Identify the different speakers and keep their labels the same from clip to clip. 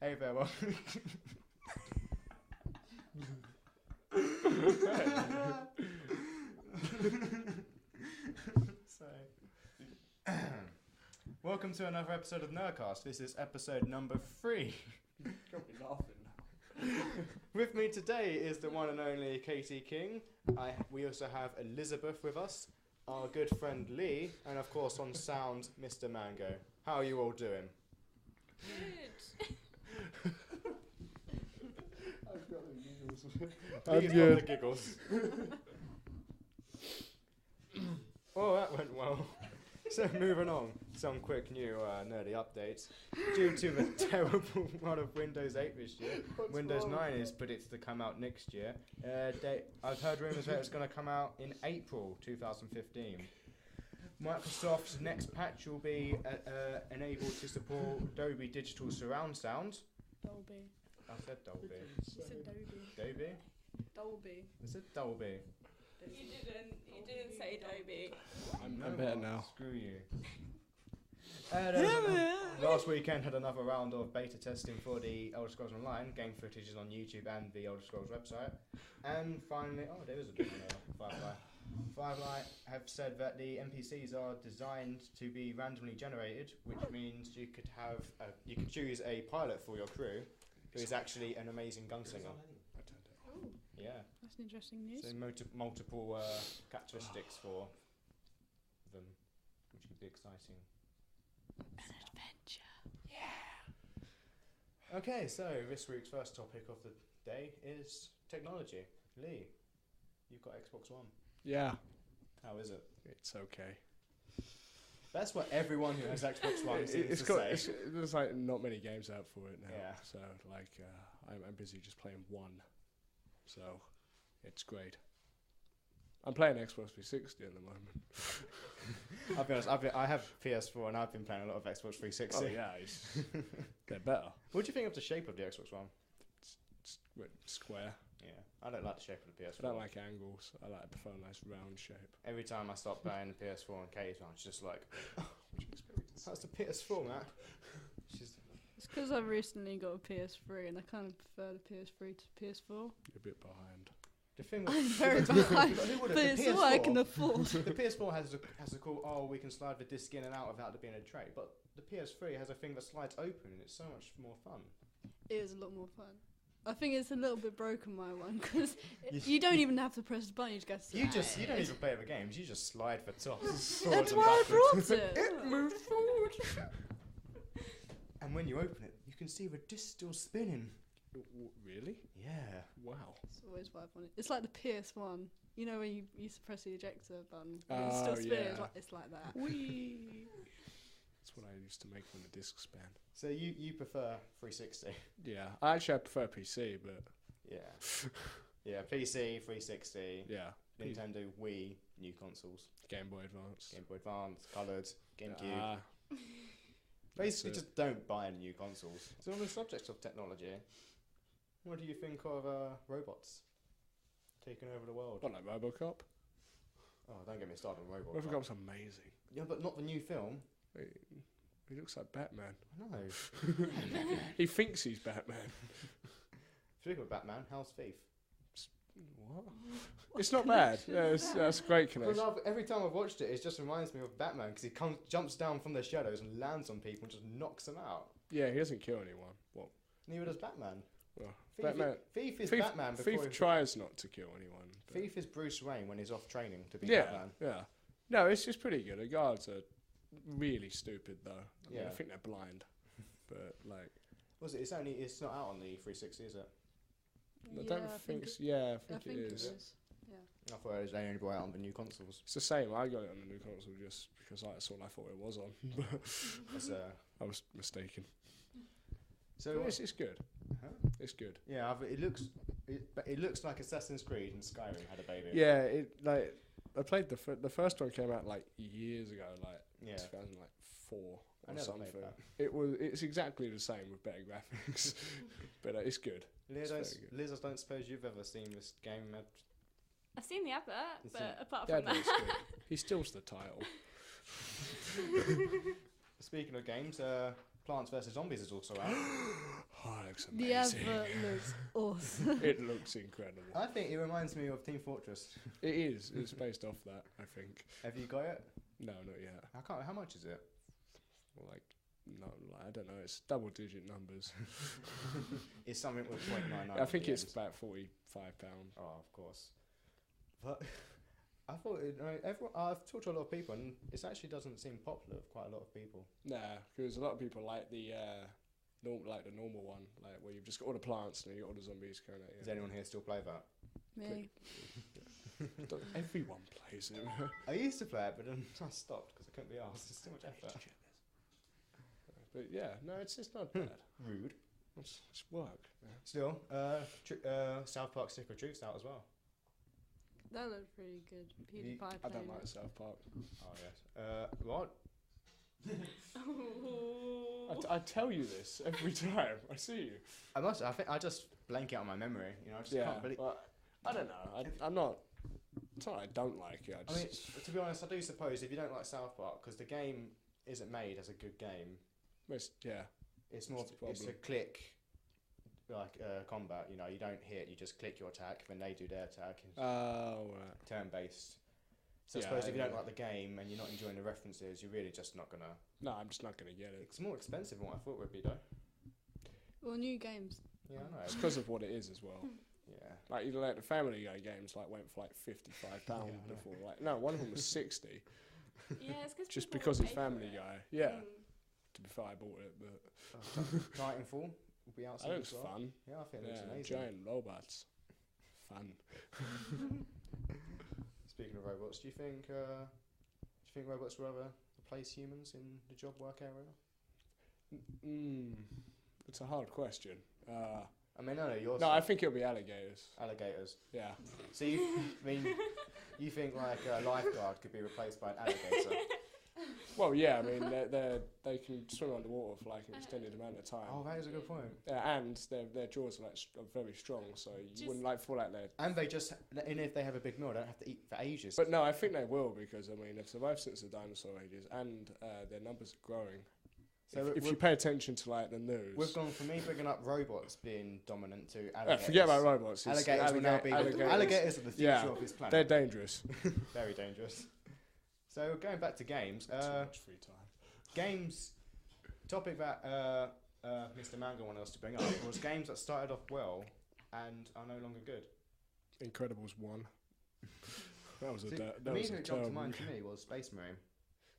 Speaker 1: Hey there, well. Welcome to another episode of Nerdcast. This is episode number 3.
Speaker 2: Can't be laughing now.
Speaker 1: With me today is the one and only Katie King. We also have Elizabeth with us, our good friend Lee, and of course on sound, Mr. Mango. How are you all doing?
Speaker 3: Good.
Speaker 2: I've got the giggles.
Speaker 1: Lee's got the giggles. Oh, that went well. So moving on, some quick new nerdy updates. Due to the terrible run of Windows 8 this year, Windows 9 is predicted to come out next year. I've heard rumours that it's going to come out in April 2015. Microsoft's next patch will be enabled to support Dolby Digital Surround Sound.
Speaker 3: Dolby.
Speaker 1: I said Dolby.
Speaker 3: You said Dolby.
Speaker 1: Dolby?
Speaker 3: Dolby.
Speaker 1: I said Dolby.
Speaker 3: You didn't say Dolby.
Speaker 2: I'm better now.
Speaker 1: Screw you. Last weekend had another round of beta testing for the Elder Scrolls Online. Game footage is on YouTube and the Elder Scrolls website. And finally, there is a bit more. Firefly have said that the NPCs are designed to be randomly generated, which means you could choose a pilot for your crew who is actually an amazing gunslinger.
Speaker 3: Oh,
Speaker 1: Yeah.
Speaker 3: that's interesting news.
Speaker 1: So multiple characteristics for them, which could be exciting.
Speaker 3: An adventure.
Speaker 1: Yeah. Okay, so this week's first topic of the day is technology. Lee, you've got Xbox One.
Speaker 2: Yeah,
Speaker 1: How is it?
Speaker 2: it's okay.
Speaker 1: That's what everyone who has Xbox One seems to say.
Speaker 2: There's like not many games out for it now.
Speaker 1: Yeah.
Speaker 2: So like I'm busy just playing one. So it's great. I'm playing Xbox 360 at the moment.
Speaker 1: I'll be honest, I have PS4 and I've been playing a lot of Xbox 360.
Speaker 2: Oh yeah, they're better.
Speaker 1: What do you think of the shape of the Xbox One?
Speaker 2: It's square.
Speaker 1: Yeah, I don't like the shape of the PS4.
Speaker 2: I don't like angles. I prefer a nice round shape.
Speaker 1: Every time I stop playing the PS4 and Katie's one, she's just like, that's the PS4, man. She's
Speaker 3: It's because I've recently got a PS3 and I kind of prefer the PS3 to PS4.
Speaker 2: You're a bit behind.
Speaker 1: the thing.
Speaker 3: I'm very behind,
Speaker 1: Who would've-
Speaker 3: but
Speaker 1: the
Speaker 3: it's all I can
Speaker 1: PS4
Speaker 3: afford.
Speaker 1: The PS4 has a cool, we can slide the disc in and out without there being a tray. But the PS3 has a thing that slides open and it's so much more fun.
Speaker 3: It is a lot more fun. I think it's a little bit broken, my one, because you don't even have to press the button, you just go slide.
Speaker 1: You don't even play the games, you just slide for tops.
Speaker 3: That's why I brought it.
Speaker 1: It moved forward. And when you open it, you can see the disc still spinning.
Speaker 2: Really?
Speaker 1: Yeah.
Speaker 2: Wow.
Speaker 3: It's always vibe on it. It's like the PS1. You know when you used to press the ejector button, and it's
Speaker 2: Oh,
Speaker 3: still spinning.
Speaker 2: yeah.
Speaker 3: It's like that.
Speaker 2: Whee! That's what I used to make when the disc span.
Speaker 1: So you prefer 360?
Speaker 2: Yeah, I prefer PC, but
Speaker 1: Yeah. Yeah, PC, 360,
Speaker 2: yeah,
Speaker 1: Nintendo, Wii, new consoles,
Speaker 2: Game Boy Advance.
Speaker 1: Game Boy Advance, coloured, GameCube.
Speaker 2: Ah,
Speaker 1: Basically,
Speaker 2: that's
Speaker 1: just don't buy any new consoles. So on the subject of technology, what do you think of robots taking over the world?
Speaker 2: what, like RoboCop?
Speaker 1: Oh, don't get me started on robots.
Speaker 2: RoboCop's amazing.
Speaker 1: Yeah, but not the new film.
Speaker 2: He looks like Batman.
Speaker 1: I know.
Speaker 2: He thinks he's Batman.
Speaker 1: Speaking of Batman, how's Thief?
Speaker 2: What? It's not bad. Yeah, that's a great connection.
Speaker 1: Every time I've watched it, it just reminds me of Batman because he jumps down from the shadows and lands on people and just knocks them out.
Speaker 2: Yeah, he doesn't kill anyone. What?
Speaker 1: Neither does Batman.
Speaker 2: Well,
Speaker 1: Thief is Batman before
Speaker 2: Thief tries not to kill anyone. but-
Speaker 1: Thief is Bruce Wayne when he's off training to be
Speaker 2: Yeah,
Speaker 1: Batman.
Speaker 2: yeah. No, it's pretty good. The guards are really stupid though. I
Speaker 1: Yeah.
Speaker 2: think they're blind. But like,
Speaker 1: Was it? It's not out on the 360, is it?
Speaker 2: I don't think. I think it is.
Speaker 3: Yeah.
Speaker 1: I thought it was only out on the new consoles.
Speaker 2: It's the same. I got it on the new console just because that's all I thought it was on.
Speaker 1: It's,
Speaker 2: I was mistaken.
Speaker 1: so
Speaker 2: But it's good.
Speaker 1: Huh?
Speaker 2: It's good.
Speaker 1: Yeah, it looks like Assassin's Creed and Skyrim had a baby.
Speaker 2: Yeah, I played the first one came out like years ago, like
Speaker 1: Yeah.
Speaker 2: 2004
Speaker 1: I
Speaker 2: or
Speaker 1: never
Speaker 2: something.
Speaker 1: played that.
Speaker 2: It's exactly the same with better graphics, but it's good.
Speaker 1: Liz,
Speaker 2: It's very good.
Speaker 1: Liz, I don't suppose you've ever seen this game.
Speaker 4: I've seen the advert,
Speaker 1: It's
Speaker 4: but
Speaker 1: a-
Speaker 4: apart
Speaker 2: Yeah,
Speaker 4: from
Speaker 2: no,
Speaker 4: that,
Speaker 2: it's good. He steals the title.
Speaker 1: Speaking of games, Plants vs Zombies is also out.
Speaker 2: I looks
Speaker 3: The
Speaker 2: amazing.
Speaker 3: advert looks awesome.
Speaker 2: It looks incredible.
Speaker 1: I think it reminds me of Team Fortress.
Speaker 2: It is. It's based off that, I think.
Speaker 1: Have you got it?
Speaker 2: No, not yet.
Speaker 1: I can't. How much is it?
Speaker 2: Like, no, like, I don't know. It's double-digit numbers.
Speaker 1: It's something with 0.99.
Speaker 2: I think
Speaker 1: at the
Speaker 2: it's
Speaker 1: end.
Speaker 2: about £45.
Speaker 1: Oh, of course. But I thought I've talked to a lot of people, and it actually doesn't seem popular with quite a lot of people.
Speaker 2: Nah, because a lot of people like the normal one, like where you've just got all the plants and you got all the zombies going at
Speaker 1: Does
Speaker 2: you.
Speaker 1: anyone here still play that?
Speaker 3: Me.
Speaker 2: Everyone plays it.
Speaker 1: I used to play it, but then I stopped because I couldn't be asked. It's too much effort.
Speaker 2: But yeah, no, it's not bad.
Speaker 1: Rude.
Speaker 2: It's work. Yeah.
Speaker 1: Still, South Park Stick or Truth's out as well.
Speaker 3: That looked pretty good.
Speaker 1: You-
Speaker 3: PewDiePie
Speaker 2: I don't
Speaker 3: playing
Speaker 2: like
Speaker 3: it.
Speaker 2: South Park.
Speaker 1: Oh yes. What?
Speaker 2: I tell you this every time I see you.
Speaker 1: I think I just blank it out of my memory. You know, I just
Speaker 2: Yeah,
Speaker 1: can't believe.
Speaker 2: but I don't know. I'm not. It's not that I don't like it.
Speaker 1: I mean, to be honest, I do suppose if you don't like South Park, because the game isn't made as a good game,
Speaker 2: Yeah.
Speaker 1: it's more.
Speaker 2: That's the
Speaker 1: It's a
Speaker 2: problem.
Speaker 1: click, like combat. You know, you don't hit. You just click your attack, then they do their attack. It's
Speaker 2: Oh, right.
Speaker 1: turn based. So I
Speaker 2: Yeah,
Speaker 1: suppose if you don't
Speaker 2: yeah.
Speaker 1: like the game and you're not enjoying the references, you're really just not gonna.
Speaker 2: No, I'm just not going to get it.
Speaker 1: It's more expensive than what I thought it would be, though.
Speaker 3: Well, new games.
Speaker 1: Yeah, I know.
Speaker 2: It's because of what it is as well.
Speaker 1: Yeah.
Speaker 2: Like, you know, like the Family Guy games like went for like £55 before. Like, no, one of them was 60,
Speaker 4: Yeah, it's cause
Speaker 2: just
Speaker 4: people
Speaker 2: because
Speaker 4: will
Speaker 2: it's
Speaker 4: pay for
Speaker 2: Family
Speaker 4: it.
Speaker 2: Guy. Yeah.
Speaker 4: Mm.
Speaker 2: To be fair, I bought it, but
Speaker 1: Titanfall will be out
Speaker 2: that
Speaker 1: soon
Speaker 2: looks
Speaker 1: as well.
Speaker 2: fun.
Speaker 1: Yeah, I think it
Speaker 2: Yeah,
Speaker 1: looks amazing.
Speaker 2: giant robots. Fun.
Speaker 1: Speaking of robots, do you think robots will ever replace humans in the job work area?
Speaker 2: It's a hard question.
Speaker 1: I mean, no, you're
Speaker 2: No, I think it'll be alligators.
Speaker 1: alligators.
Speaker 2: Yeah.
Speaker 1: So you think like a lifeguard could be replaced by an alligator?
Speaker 2: Well, yeah. I mean, they can swim underwater for like an extended amount of time.
Speaker 1: Oh, that is a good point.
Speaker 2: And their jaws are like are very strong, so you
Speaker 4: Just-
Speaker 2: wouldn't like fall out there.
Speaker 1: And they just, and if they have a big meal, they don't have to eat for ages.
Speaker 2: But no, I think they will because I mean they've survived since the dinosaur ages, and their numbers are growing.
Speaker 1: So
Speaker 2: If you pay attention to like the news,
Speaker 1: we've gone from me bringing up robots being dominant to
Speaker 2: yeah,
Speaker 1: alligators.
Speaker 2: forget about robots. It's
Speaker 1: Alligators will now be alligators are the future
Speaker 2: Yeah.
Speaker 1: of this planet.
Speaker 2: They're dangerous.
Speaker 1: Very dangerous. So going back to games,
Speaker 2: Too much free time.
Speaker 1: games topic that Mr. Mango wanted us to bring up was games that started off well and are no longer good.
Speaker 2: Incredibles 1. That was a
Speaker 1: See,
Speaker 2: that
Speaker 1: the
Speaker 2: was
Speaker 1: immediate
Speaker 2: a
Speaker 1: that jumped to
Speaker 2: terrible.
Speaker 1: mind to me was Space Marine.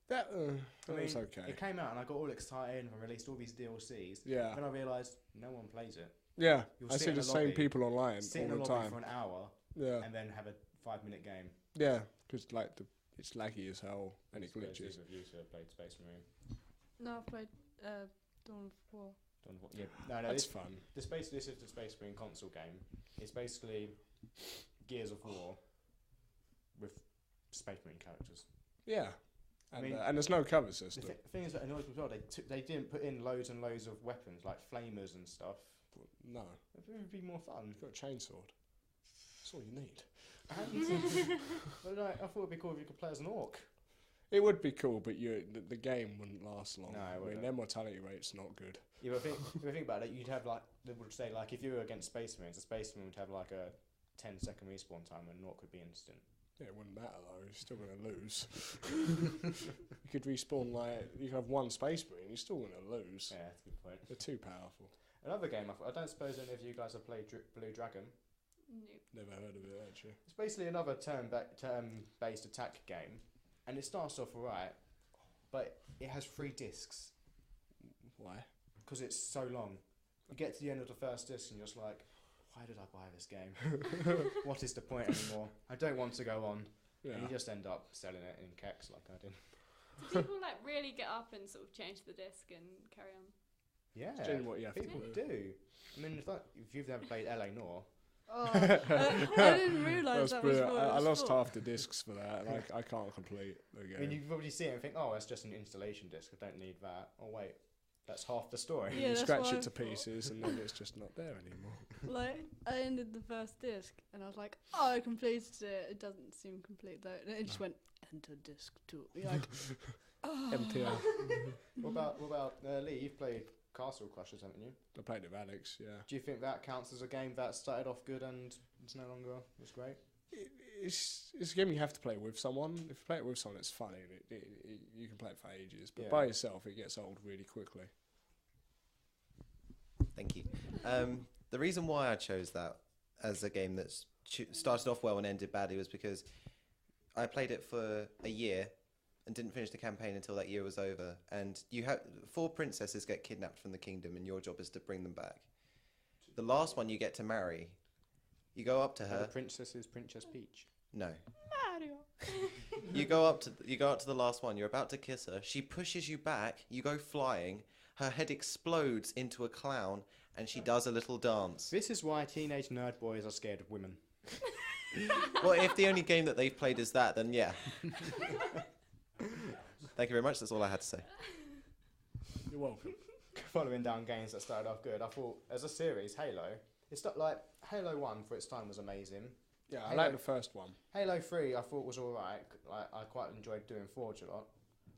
Speaker 2: That
Speaker 1: I mean,
Speaker 2: was okay.
Speaker 1: it came out and I got all excited and released all these DLCs.
Speaker 2: Yeah,
Speaker 1: Then I realised no one plays it.
Speaker 2: yeah.
Speaker 1: You'll
Speaker 2: I
Speaker 1: sit
Speaker 2: see
Speaker 1: in
Speaker 2: the
Speaker 1: a
Speaker 2: same
Speaker 1: lobby,
Speaker 2: people online
Speaker 1: Sit in
Speaker 2: all
Speaker 1: a
Speaker 2: the
Speaker 1: lobby
Speaker 2: time.
Speaker 1: for an hour
Speaker 2: Yeah,
Speaker 1: and then have a 5-minute game.
Speaker 2: yeah. Because like it's laggy as hell and it
Speaker 1: Suppose
Speaker 2: glitches.
Speaker 1: those of you who have played Space Marine.
Speaker 3: No, I've played Dawn of War.
Speaker 1: Don't know what, yeah, no,
Speaker 2: That's
Speaker 1: this,
Speaker 2: fun.
Speaker 1: this is the Space Marine console game. It's basically Gears of War with Space Marine characters.
Speaker 2: Yeah,
Speaker 1: I
Speaker 2: and
Speaker 1: mean,
Speaker 2: and there's no cover
Speaker 1: The
Speaker 2: system.
Speaker 1: thing is that annoys me as well. They didn't put in loads and loads of weapons like flamers and stuff.
Speaker 2: No,
Speaker 1: It would be more fun.
Speaker 2: you've got a chainsaw. That's all you need.
Speaker 1: And, but like, I thought it'd be cool if you could play as an orc.
Speaker 2: It would be cool, but the game wouldn't last long.
Speaker 1: No, it
Speaker 2: I mean,
Speaker 1: wouldn't.
Speaker 2: their mortality rate's not good.
Speaker 1: Yeah, but if you think about it, you'd have like they would say like if you were against Space Marines, a Space Marine would have like a 10-second respawn time, and an orc would be instant.
Speaker 2: Yeah, it wouldn't matter though. You're still gonna lose. You could respawn like you could have one space marine. You're still gonna lose.
Speaker 1: Yeah, that's a good point.
Speaker 2: They're too powerful.
Speaker 1: Another game I don't suppose any of you guys have played Blue Dragon.
Speaker 4: Nope.
Speaker 2: Never heard of it actually.
Speaker 1: It's basically another turn-based attack game, and it starts off alright, but it has 3 discs
Speaker 2: Why?
Speaker 1: because it's so long. You get to the end of the first disc and you're just like, why did I buy this game? What is the point anymore? I don't want to go on.
Speaker 2: Yeah.
Speaker 1: And you just end up selling it in keks like I did.
Speaker 4: Do people like really get up and sort of change the disc and carry on?
Speaker 1: Yeah,
Speaker 2: It's generally what you have
Speaker 1: people
Speaker 2: to do.
Speaker 1: do. I mean, if you've never played LA Noir,
Speaker 3: Oh, I didn't realise
Speaker 2: That's
Speaker 3: that was
Speaker 2: brilliant.
Speaker 3: what it
Speaker 2: I
Speaker 3: was
Speaker 2: lost
Speaker 3: for.
Speaker 2: half the discs for that, and I can't complete the
Speaker 1: I
Speaker 2: game.
Speaker 1: mean, you probably see it and think, oh, it's just an installation disc. I don't need that. Oh wait, that's half the story.
Speaker 3: Yeah,
Speaker 2: you
Speaker 3: that's
Speaker 2: scratch
Speaker 3: what
Speaker 2: it
Speaker 3: I
Speaker 2: to
Speaker 3: thought.
Speaker 2: pieces, and then it's just not there anymore.
Speaker 3: Like, I ended the first disc and I was like, oh, I completed it. It doesn't seem complete though. And it just went, enter disc 2. You're like, oh.
Speaker 2: MTR.
Speaker 1: What about Lee? You've played Castle Crushers, haven't you?
Speaker 2: I played it with Alex, yeah.
Speaker 1: Do you think that counts as a game that started off good and it's no longer as great?
Speaker 2: It's a game you have to play with someone. If you play it with someone, it's funny. You can play it for ages. But
Speaker 1: Yeah.
Speaker 2: by yourself, it gets old really quickly.
Speaker 5: Thank you. The reason why I chose that as a game that's started off well and ended badly was because I played it for a year and didn't finish the campaign until that year was over. And you have 4 princesses get kidnapped from the kingdom, and your job is to bring them back. The last one you get to marry. You go up to
Speaker 1: The
Speaker 5: her.
Speaker 1: princess is Princess Peach.
Speaker 5: No.
Speaker 4: Mario.
Speaker 5: You go up to the last one. You're about to kiss her. She pushes you back. You go flying. Her head explodes into a clown, and she does a little dance.
Speaker 1: This is why teenage nerd boys are scared of women.
Speaker 5: Well, if the only game that they've played is that, then yeah. Thank you very much. That's all I had to say.
Speaker 2: You're welcome.
Speaker 1: Following down games that started off good, I thought as a series, Halo. It's not like Halo 1 for its time was amazing.
Speaker 2: Yeah, I
Speaker 1: Halo-
Speaker 2: like the first one.
Speaker 1: Halo 3 I thought was alright. Like, I quite enjoyed doing Forge a lot.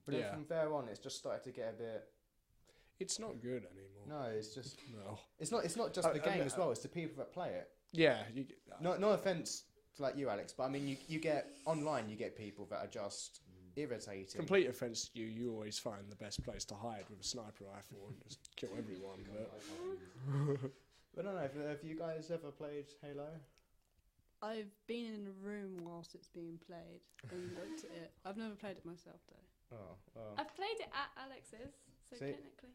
Speaker 1: But then
Speaker 2: Yeah.
Speaker 1: from there on, it's just started to get a bit.
Speaker 2: It's not good anymore.
Speaker 1: No, it's just.
Speaker 2: No.
Speaker 1: It's not just the game
Speaker 2: and-
Speaker 1: as well. It's the people that play it.
Speaker 2: Yeah.
Speaker 1: No offense to like you, Alex, but I mean, you get online. You get people that are just irritating.
Speaker 2: Complete offence to you, you always find the best place to hide with a sniper rifle and just kill everyone. But
Speaker 1: But I don't know. Have you guys ever played Halo?
Speaker 3: I've been in a room whilst it's being played and looked at it. I've never played it myself though.
Speaker 1: Oh, well.
Speaker 4: I've played it at Alex's, so
Speaker 1: See?
Speaker 4: technically.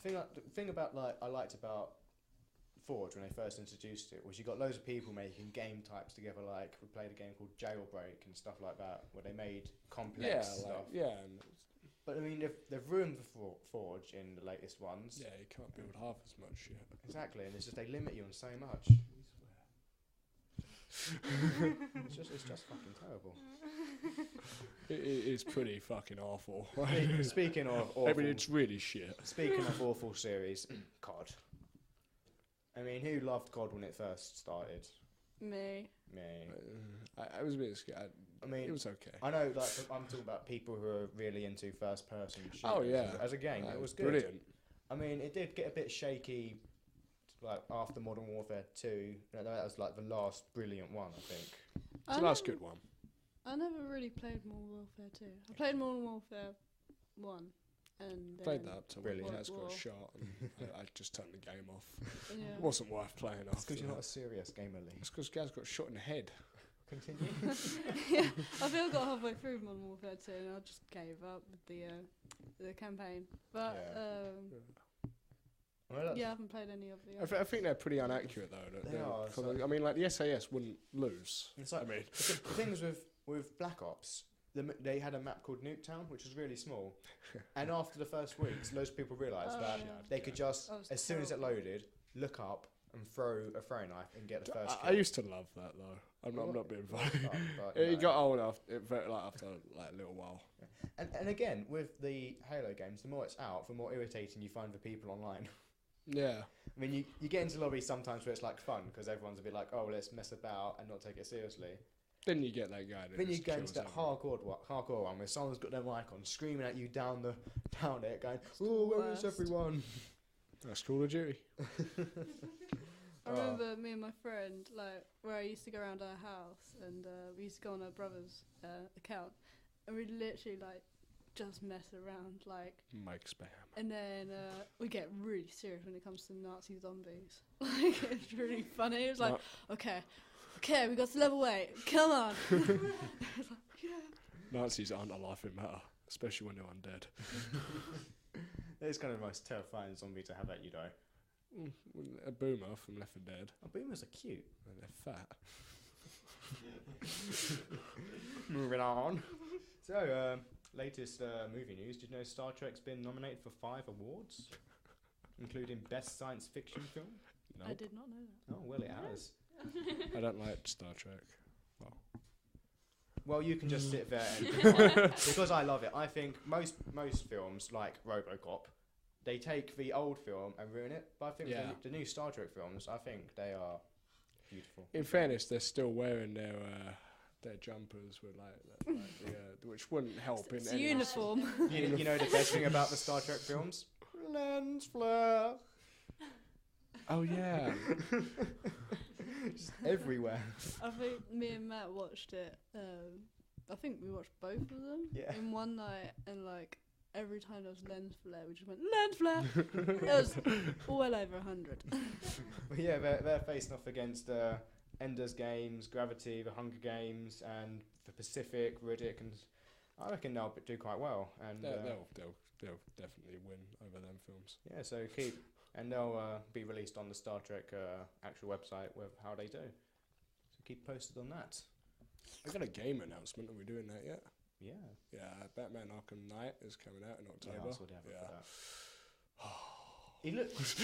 Speaker 1: The thing about like I liked about Forge when they first introduced it was you got loads of people making game types together. Like we played a game called Jailbreak and stuff like that, where they made complex
Speaker 2: yeah,
Speaker 1: stuff.
Speaker 2: and
Speaker 1: But I mean, they've ruined the Forge in the latest ones.
Speaker 2: yeah, you can't build half as much shit.
Speaker 1: Exactly, and it's just they limit you on so much. it's just fucking terrible.
Speaker 2: It is pretty fucking awful.
Speaker 1: Speaking of awful,
Speaker 2: I mean, it's really shit.
Speaker 1: speaking of awful series, COD. I mean, who loved COD when it first started?
Speaker 3: Me.
Speaker 1: Me.
Speaker 2: I was a bit scared.
Speaker 1: I mean,
Speaker 2: It was okay.
Speaker 1: I know, like, I'm talking about people who are really into first-person shooters.
Speaker 2: Oh, yeah.
Speaker 1: As a game, it was good.
Speaker 2: Brilliant.
Speaker 1: I mean, it did get a bit shaky, like after Modern Warfare 2. That was like the last brilliant one, I think.
Speaker 2: It's the last good one.
Speaker 3: I never really played Modern Warfare 2. I played Modern Warfare 1 and
Speaker 2: Played
Speaker 3: then,
Speaker 2: that up to
Speaker 1: Brilliant.
Speaker 2: when Taz got
Speaker 3: Well-
Speaker 2: shot, and I just turned the game off.
Speaker 3: Yeah.
Speaker 2: It wasn't worth playing
Speaker 1: It's
Speaker 2: after
Speaker 1: because you're not a
Speaker 2: that.
Speaker 1: serious gamer, Lee.
Speaker 2: It's because Gaz got shot in the head.
Speaker 1: Continue.
Speaker 3: Yeah, I feel I got halfway through Modern Warfare 2 and I just gave up with the campaign. But
Speaker 1: Well,
Speaker 3: yeah, I haven't played any of the.
Speaker 2: I think they're pretty inaccurate though.
Speaker 1: They are, so-
Speaker 2: I mean, like the SAS wouldn't lose.
Speaker 1: It's like,
Speaker 2: I mean,
Speaker 1: the things with Black Ops, they had a map called Nuketown, which was really small. And after the first weeks, loads of people realised
Speaker 3: Oh,
Speaker 1: that
Speaker 3: yeah.
Speaker 1: they could just,
Speaker 3: That was
Speaker 1: as soon as it
Speaker 3: terrible.
Speaker 1: loaded, look up and throw a throwing knife and get the first
Speaker 2: I
Speaker 1: kill.
Speaker 2: used to love that though. I'm not being funny.
Speaker 1: But,
Speaker 2: It
Speaker 1: no.
Speaker 2: got old after like a little while.
Speaker 1: And again, with the Halo games, the more it's out, the more irritating you find the people online.
Speaker 2: Yeah.
Speaker 1: I mean, you get into lobbies sometimes where it's like fun because everyone's a bit like, oh, let's mess about and not take it seriously.
Speaker 2: Then you get that guy. That
Speaker 1: Then you
Speaker 2: just
Speaker 1: go
Speaker 2: kills
Speaker 1: into that
Speaker 2: everyone.
Speaker 1: hardcore one where someone's got their mic on, screaming at you down it, going, "Oh, where is
Speaker 3: worst.
Speaker 1: everyone?"
Speaker 2: That's Call of Duty.
Speaker 3: I remember me and my friend, like, where I used to go around our house and we used to go on our brother's account and we'd literally, like, just mess around, like,
Speaker 2: Mike spam.
Speaker 3: and then we get really serious when it comes to Nazi zombies. Like, it's really funny. It's like, okay, we got to level 8, come on. It's like, yeah.
Speaker 2: Nazis aren't a laughing matter, especially when they're undead.
Speaker 1: It's kind of the most terrifying zombie to have at you, though.
Speaker 2: A boomer from Left 4 Dead,
Speaker 1: Oh, boomers are cute.
Speaker 2: and they're fat.
Speaker 1: Moving on. So, latest movie news. Did you know Star Trek's been nominated for 5 awards, including Best Science Fiction Film?
Speaker 3: I
Speaker 2: Nope.
Speaker 3: did not know that.
Speaker 1: Oh, well, it has.
Speaker 2: I don't like Star Trek.
Speaker 1: Well, you can just sit there and because I love it. I think most films like RoboCop, they take the old film and ruin it. But I think
Speaker 2: Yeah.
Speaker 1: the new Star Trek films, I think they are beautiful.
Speaker 2: In fairness, they're still wearing their jumpers with which wouldn't help in
Speaker 3: It's
Speaker 2: any
Speaker 3: uniform.
Speaker 1: You know the best thing about the Star Trek films? lens flare.
Speaker 2: Oh yeah.
Speaker 1: Just everywhere.
Speaker 3: I think me and Matt watched it. I think we watched both of them in one night, and like every time there was lens flare, we just went lens flare. It was well over 100.
Speaker 1: But yeah, they're facing off against Ender's Games, Gravity, The Hunger Games, and The Pacific, Riddick, and I reckon they'll do quite well. And
Speaker 2: They'll definitely win over them films.
Speaker 1: yeah, so they'll be released on the Star Trek actual website with how they do. So keep posted on that.
Speaker 2: I got a game announcement. Are we doing that yet?
Speaker 1: Yeah.
Speaker 2: Yeah, Batman Arkham Knight is coming out in October.
Speaker 1: Yeah, I saw the advert for that. He looks.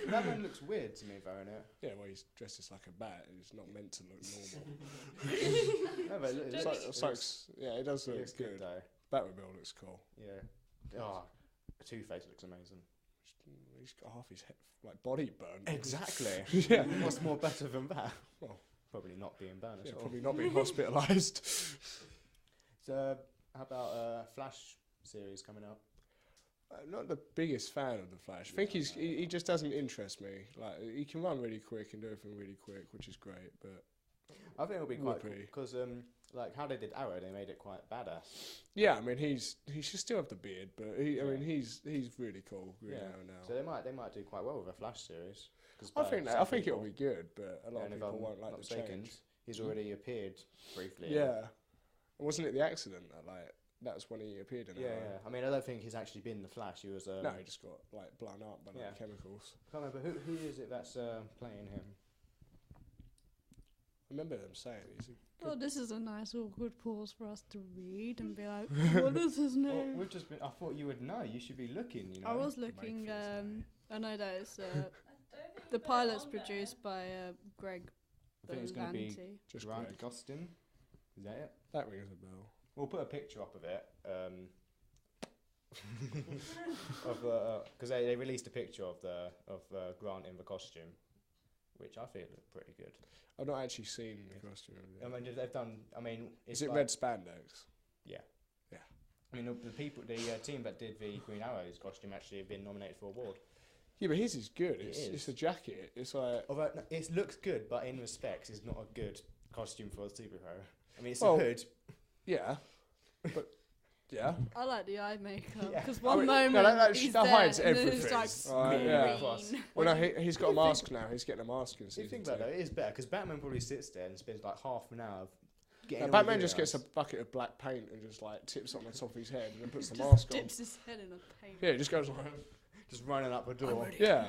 Speaker 1: Batman looks weird to me, though, innit?
Speaker 2: Yeah, well, he's dressed as like a bat. He's not meant to look normal.
Speaker 1: No, but
Speaker 2: It does look
Speaker 1: looks
Speaker 2: good.
Speaker 1: though.
Speaker 2: Batmobile looks cool.
Speaker 1: Yeah. Oh, Two-Face looks amazing.
Speaker 2: He's got half his head, like, body burned.
Speaker 1: Exactly.
Speaker 2: Yeah.
Speaker 1: What's more better than that?
Speaker 2: Well,
Speaker 1: probably not being burned
Speaker 2: yeah,
Speaker 1: at all.
Speaker 2: probably not being hospitalised.
Speaker 1: So, how about Flash series coming up?
Speaker 2: I'm not the biggest fan of the Flash. I think he just doesn't interest me. Like, he can run really quick and do everything really quick, which is great. But
Speaker 1: I think it'll be quite cool
Speaker 2: Whoopee.
Speaker 1: because like how they did Arrow, they made it quite badass.
Speaker 2: yeah, I mean, he should still have the beard, but I mean, he's really cool. Really now.
Speaker 1: So they might do quite well with a Flash series.
Speaker 2: I think it'll be good, but a lot of
Speaker 1: and if
Speaker 2: people
Speaker 1: I'm
Speaker 2: won't like
Speaker 1: not
Speaker 2: the
Speaker 1: mistaken,
Speaker 2: change.
Speaker 1: he's already appeared briefly.
Speaker 2: Yeah, wasn't it the accident that was when he appeared in it?
Speaker 1: Yeah,
Speaker 2: right?
Speaker 1: yeah. I mean, I don't think he's actually been the Flash. He was.
Speaker 2: No, he just got like blown up by
Speaker 1: Yeah.
Speaker 2: like chemicals.
Speaker 1: I can't remember who is it that's playing him.
Speaker 2: I remember them saying he's a
Speaker 3: Well, this is a nice awkward pause for us to read and be like, what is his
Speaker 1: Well,
Speaker 3: name?
Speaker 1: we've just been. I thought you would know. You should be looking. You know.
Speaker 3: I was looking.
Speaker 2: Mayfield's
Speaker 3: I know that it's the pilot's produced by Greg
Speaker 1: I think it's going to be
Speaker 3: Berlanti.
Speaker 2: just
Speaker 1: Grant
Speaker 2: Greg.
Speaker 1: Gustin. Is that it?
Speaker 2: That rings a bell.
Speaker 1: We'll put a picture up of it. Because they released a picture of Grant in the costume, which I think looked pretty good.
Speaker 2: I've not actually seen the costume.
Speaker 1: I mean, they've done. I mean, it's
Speaker 2: Is it
Speaker 1: like,
Speaker 2: red spandex?
Speaker 1: Yeah.
Speaker 2: Yeah.
Speaker 1: I mean, the team that did the Green Arrow's costume actually have been nominated for an award.
Speaker 2: Yeah, but his is good.
Speaker 1: It
Speaker 2: It's
Speaker 1: is.
Speaker 2: a jacket. It's like
Speaker 1: Although it looks good, but in respects, it's not a good costume for a superhero. I mean, it's
Speaker 2: Well,
Speaker 1: a hood.
Speaker 2: yeah, but yeah.
Speaker 3: I like the eye makeup
Speaker 1: Yeah.
Speaker 3: because
Speaker 2: I
Speaker 3: one
Speaker 2: mean,
Speaker 3: moment
Speaker 2: no, that
Speaker 3: he's
Speaker 2: that
Speaker 3: there
Speaker 2: hides
Speaker 3: and then it's
Speaker 2: everything.
Speaker 3: like
Speaker 2: Right, yeah.
Speaker 3: green.
Speaker 2: Well, no, he's got a mask now. He's getting a mask in
Speaker 1: You
Speaker 2: season
Speaker 1: think
Speaker 2: 2.
Speaker 1: about that, it is better because Batman probably sits there and spends like half an hour getting.
Speaker 2: Now,
Speaker 1: all
Speaker 2: Batman
Speaker 1: the
Speaker 2: just gets a
Speaker 1: heroes.
Speaker 2: bucket of black paint and just like tips it on the top of his head and then puts the
Speaker 3: Just
Speaker 2: mask on.
Speaker 3: dips his head in a paint.
Speaker 2: Yeah, he just goes like,
Speaker 1: just running up the door.
Speaker 2: yeah.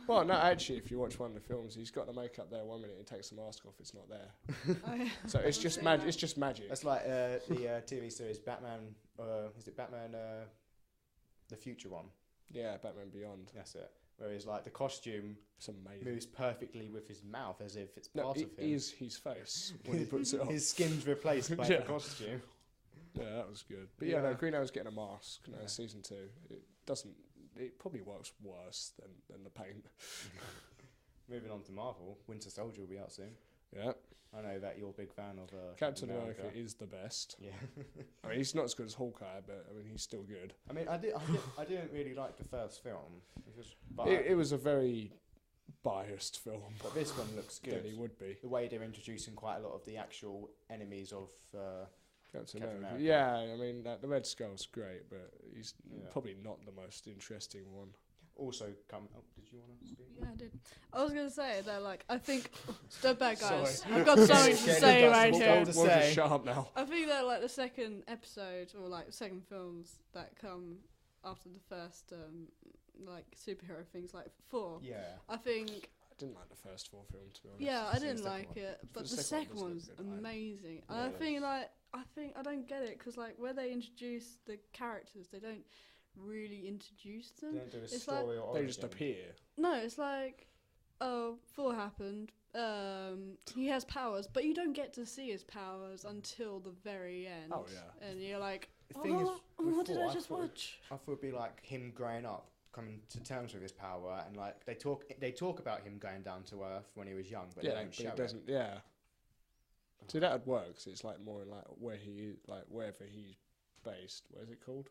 Speaker 2: Well, no, actually, if you watch one of the films, he's got the makeup there 1 minute, he takes the mask off, it's not there.
Speaker 3: Oh, yeah.
Speaker 2: So it's just magic. It's just magic.
Speaker 1: That's like the TV series Batman. Is it Batman? The future one.
Speaker 2: Yeah, Batman Beyond.
Speaker 1: That's it. Where he's like the costume
Speaker 2: It's amazing.
Speaker 1: moves perfectly with his mouth as if it's
Speaker 2: No,
Speaker 1: part
Speaker 2: it
Speaker 1: of him.
Speaker 2: is his face when he puts it on.
Speaker 1: His skin's replaced by
Speaker 2: Yeah.
Speaker 1: the costume.
Speaker 2: Yeah, that was good. But yeah, no,
Speaker 1: Yeah.
Speaker 2: Green Arrow's getting a mask. No,
Speaker 1: Yeah.
Speaker 2: season 2. It doesn't. It probably works worse than the paint.
Speaker 1: Moving on to Marvel, Winter Soldier will be out soon.
Speaker 2: Yeah,
Speaker 1: I know that you're a big fan of
Speaker 2: Captain America is the best.
Speaker 1: Yeah.
Speaker 2: I mean, he's not as good as Hawkeye, but I mean, he's still good.
Speaker 1: I mean, I didn't really like the first film, but
Speaker 2: It was a very biased film.
Speaker 1: but this one looks
Speaker 2: Than
Speaker 1: good.
Speaker 2: he would be.
Speaker 1: The way they're introducing quite a lot of the actual enemies of.
Speaker 2: Captain
Speaker 1: Captain
Speaker 2: America.
Speaker 1: America.
Speaker 2: Yeah, I mean, the Red Skull's great, but he's
Speaker 1: Yeah.
Speaker 2: probably not the most interesting one.
Speaker 1: Also come. Oh, did you want to speak?
Speaker 3: Yeah, I did. I was gonna say that, like, I think. Step back, guys.
Speaker 2: Sorry.
Speaker 3: I've got something to
Speaker 1: Get
Speaker 3: say
Speaker 1: it,
Speaker 3: right
Speaker 1: Dustin.
Speaker 3: here.
Speaker 1: What to
Speaker 2: We'll just
Speaker 1: say.
Speaker 2: shut up now.
Speaker 3: I think that, like, the second episode or like second films that come after the first, like, superhero things, like 4.
Speaker 1: Yeah.
Speaker 3: I think.
Speaker 2: I didn't like the first 4 films, to be honest.
Speaker 3: Yeah, I
Speaker 1: I've seen the
Speaker 3: didn't
Speaker 1: second
Speaker 3: like
Speaker 1: one.
Speaker 3: it, but
Speaker 2: The
Speaker 3: the
Speaker 2: second
Speaker 3: second
Speaker 2: one
Speaker 3: one's
Speaker 2: doesn't look good.
Speaker 3: amazing. And
Speaker 1: Yeah,
Speaker 3: I
Speaker 1: it
Speaker 3: think, like, I don't get it because, like, where they introduce the characters, they don't really introduce
Speaker 1: They
Speaker 3: them.
Speaker 1: don't do a
Speaker 3: It's
Speaker 1: story or
Speaker 2: They just
Speaker 1: origin.
Speaker 2: appear.
Speaker 3: No, it's like, oh, 4 happened. He has powers, but you don't get to see his powers until the very end.
Speaker 2: Oh, yeah.
Speaker 3: And you're like,
Speaker 1: The thing is, with
Speaker 3: what did
Speaker 1: 4,
Speaker 3: I just
Speaker 1: thought
Speaker 3: watch?
Speaker 1: I thought it'd be like him growing up, coming to terms with his power, and like they talk about him going down to Earth when he was young, but
Speaker 2: Yeah,
Speaker 1: they don't
Speaker 2: but
Speaker 1: show
Speaker 2: it
Speaker 1: it.
Speaker 2: doesn't. Yeah. See, that would work. 'Cause it's like more in like where he is, like wherever he's based. What is it called?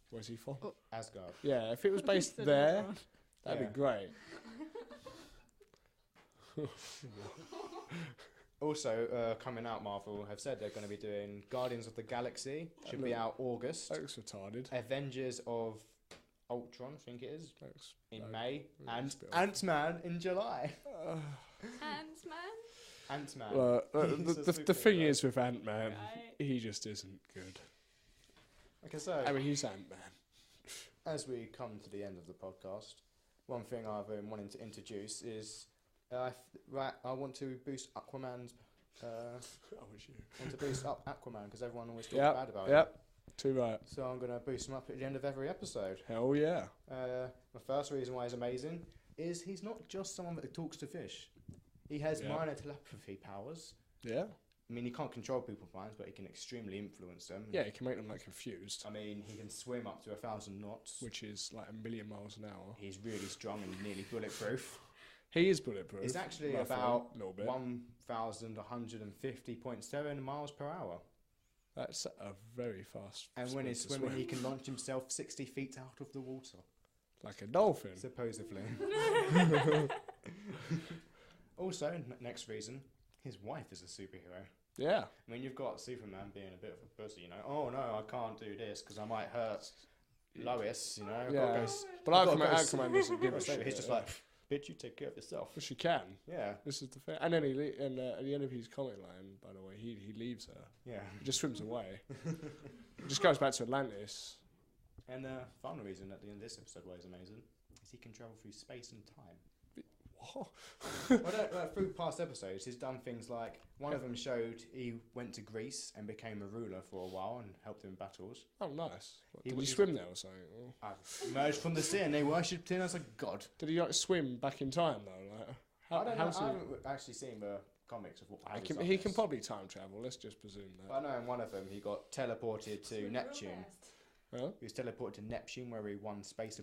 Speaker 2: Where's he from?
Speaker 3: Oh.
Speaker 1: Asgard.
Speaker 2: Yeah, if it was based
Speaker 3: Said
Speaker 2: there,
Speaker 3: Ultron.
Speaker 2: that'd
Speaker 1: Yeah.
Speaker 2: be great.
Speaker 1: Also, coming out, Marvel have said they're going to be doing Guardians of the Galaxy. Should be out August.
Speaker 2: Looks retarded.
Speaker 1: Avengers of Ultron, I think it is,
Speaker 2: Looks
Speaker 1: in
Speaker 2: like-
Speaker 1: May.
Speaker 2: yeah,
Speaker 1: And
Speaker 2: it's a bit awful.
Speaker 1: Ant-Man in July.
Speaker 4: Ant-Man?
Speaker 1: Ant-Man.
Speaker 2: the,
Speaker 1: He's
Speaker 2: the,
Speaker 1: a
Speaker 2: the thing
Speaker 1: superhero.
Speaker 2: is with Ant-Man,
Speaker 4: Right.
Speaker 2: he just isn't good.
Speaker 1: Okay, so
Speaker 2: I mean, he's Ant-Man.
Speaker 1: as we come to the end of the podcast, one thing I've been wanting to introduce is I want to boost Aquaman's.
Speaker 2: I wish you.
Speaker 1: Want to boost up Aquaman because everyone always talks
Speaker 2: Yep,
Speaker 1: bad about
Speaker 2: yep. Too right.
Speaker 1: it. So I'm going to boost him up at the end of every episode.
Speaker 2: Hell yeah.
Speaker 1: My first reason why he's amazing is he's not just someone that talks to fish. He has
Speaker 2: Yeah.
Speaker 1: minor telepathy powers.
Speaker 2: Yeah.
Speaker 1: I mean, he can't control people's minds, but he can extremely influence them.
Speaker 2: Yeah, you can make them like confused,
Speaker 1: I mean, he can swim up to 1,000 knots.
Speaker 2: which is like 1,000,000 miles an hour.
Speaker 1: He's really strong and nearly bulletproof.
Speaker 2: He is bulletproof.
Speaker 1: It's actually
Speaker 2: roughly,
Speaker 1: about
Speaker 2: a little bit.
Speaker 1: 1,150.7 miles per hour.
Speaker 2: That's a very fast.
Speaker 1: And when
Speaker 2: speed
Speaker 1: he's
Speaker 2: to
Speaker 1: swimming,
Speaker 2: swim.
Speaker 1: he can launch himself 60 feet out of the water.
Speaker 2: Like a dolphin.
Speaker 1: Supposedly. Also, next reason, his wife is a superhero.
Speaker 2: Yeah.
Speaker 1: I mean, you've got Superman being a bit of a pussy, you know. Oh no, I can't do this because I might hurt Lois, you know. I've gotta
Speaker 2: Yeah.
Speaker 1: go s-
Speaker 2: But
Speaker 1: I've gotta
Speaker 2: Aquaman,
Speaker 1: go s-
Speaker 2: Aquaman doesn't give a
Speaker 1: So
Speaker 2: shit.
Speaker 1: he's just like, bitch, you take care of yourself.
Speaker 2: But she can.
Speaker 1: Yeah,
Speaker 2: This is the thing. And then at the end of his comic line, by the way, he leaves her.
Speaker 1: yeah.
Speaker 2: He just swims away. He just goes back to Atlantis.
Speaker 1: And final reason at the end of this episode why he's amazing is he can travel through space and time.
Speaker 2: What?
Speaker 1: Through past episodes, he's done things like one of them showed he went to Greece and became a ruler for a while and helped him in battles.
Speaker 2: Oh, nice. What,
Speaker 1: He
Speaker 2: did he
Speaker 1: was-
Speaker 2: swim there or something? Or
Speaker 1: Emerged from the sea and they worshipped him as a god.
Speaker 2: did he like swim back in time though? Like,
Speaker 1: I don't know.
Speaker 2: how's
Speaker 1: I
Speaker 2: he?
Speaker 1: haven't actually seen the comics of what
Speaker 2: He
Speaker 1: happens.
Speaker 2: can,
Speaker 1: on
Speaker 2: he
Speaker 1: this.
Speaker 2: can probably time travel. Let's just presume that.
Speaker 1: I know in one of them he got teleported to Neptune.
Speaker 2: Huh?
Speaker 1: He was teleported to Neptune where he won Space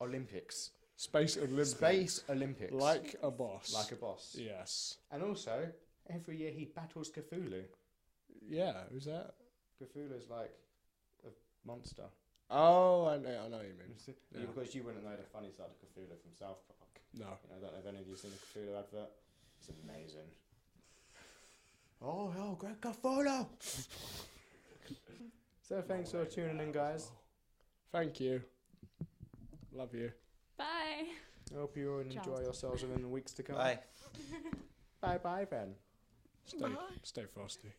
Speaker 1: Olympics.
Speaker 2: Space Olympics.
Speaker 1: Space Olympics.
Speaker 2: Like a boss.
Speaker 1: Like a boss.
Speaker 2: Yes.
Speaker 1: And also, every year he battles Cthulhu.
Speaker 2: Yeah. Who's that?
Speaker 1: Cthulhu's like a monster.
Speaker 2: Oh, I know what you mean. Yeah.
Speaker 1: Because you wouldn't know the funny side of Cthulhu from South Park.
Speaker 2: No.
Speaker 1: You know, I don't know if any of you seen the Cthulhu advert. It's amazing. Oh, hell, Greg Cthulhu! So thanks for tuning in, guys.
Speaker 2: Thank you. Love you.
Speaker 4: Bye.
Speaker 1: I hope you all enjoy
Speaker 3: Ciao.
Speaker 1: yourselves in the weeks to come.
Speaker 5: Bye.
Speaker 1: Bye bye then.
Speaker 2: Stay frosty.